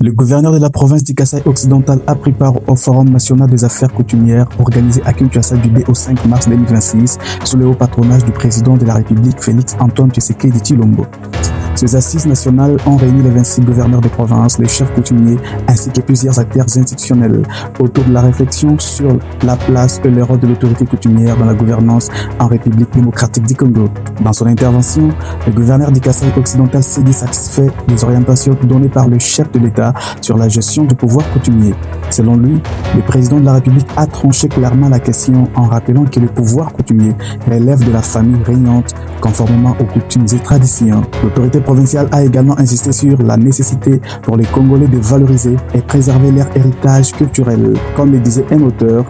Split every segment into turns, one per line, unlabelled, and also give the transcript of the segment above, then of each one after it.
Le gouverneur de la province du Kasaï occidental a pris part au Forum national des affaires coutumières organisé à Kinshasa du 2 au 5 mars 2026 sous le haut patronage du président de la République Félix Antoine Tshisekedi Tshilombo. Ces assises nationales ont réuni les 26 gouverneurs de province, les chefs coutumiers ainsi que plusieurs acteurs institutionnels autour de la réflexion sur la place et le rôle de l'autorité coutumière dans la gouvernance en République démocratique du Congo. Dans son intervention, le gouverneur du Kasaï occidental s'est dit satisfait des orientations données par le chef de l'État sur la gestion du pouvoir coutumier. Selon lui, le président de la République a tranché clairement la question en rappelant que le pouvoir coutumier relève de la famille régnante conformément aux coutumes et traditions. L'autorité provinciale a également insisté sur la nécessité pour les Congolais de valoriser et préserver leur héritage culturel. Comme le disait un auteur,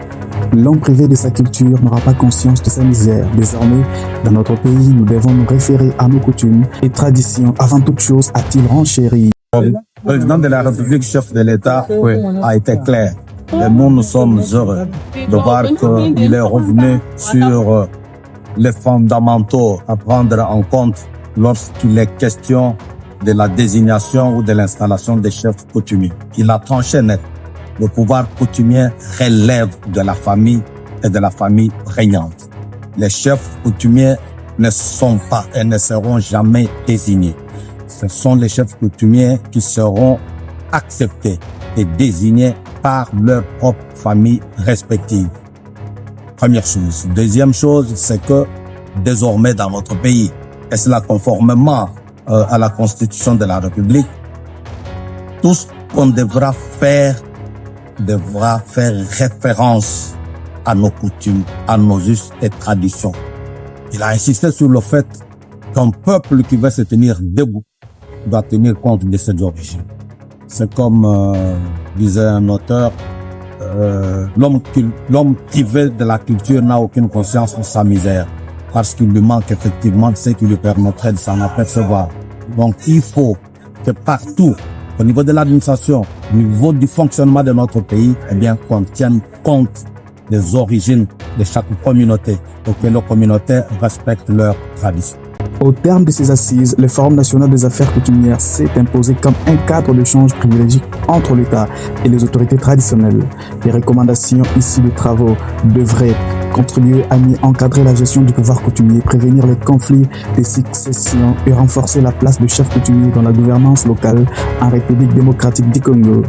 l'homme privé de sa culture n'aura pas conscience de sa misère. Désormais, dans notre pays, nous devons nous référer à nos coutumes et traditions avant toute chose, a-t-il renchéri.
Le président de la République, chef de l'État, a été clair. Et nous sommes heureux de voir qu'il est revenu sur les fondamentaux à prendre en compte lorsqu'il est question de la désignation ou de l'installation des chefs coutumiers. Il a tranché net. Le pouvoir coutumier relève de la famille et de la famille régnante. Les chefs coutumiers ne sont pas et ne seront jamais désignés. Ce sont les chefs coutumiers qui seront acceptés et désignés par leur propre famille respective. Première chose. Deuxième chose, c'est que désormais dans notre pays, et cela conformément à la Constitution de la République, tout ce qu'on devra faire référence à nos coutumes, à nos us et traditions. Il a insisté sur le fait qu'un peuple qui veut se tenir debout doit tenir compte de ses origines. C'est comme disait un auteur, l'homme privé de la culture n'a aucune conscience de sa misère, parce qu'il lui manque effectivement ce qui lui permettrait de s'en apercevoir. Donc il faut que partout, au niveau de l'administration, au niveau du fonctionnement de notre pays, eh bien, qu'on tienne compte des origines de chaque communauté pour que nos communautés respectent leurs traditions.
Au terme de ces assises, le Forum national des affaires coutumières s'est imposé comme un cadre d'échange privilégié entre l'État et les autorités traditionnelles. Les recommandations issues des travaux devraient contribuer à mieux encadrer la gestion du pouvoir coutumier, prévenir les conflits de succession et renforcer la place du chef coutumier dans la gouvernance locale en République démocratique du Congo.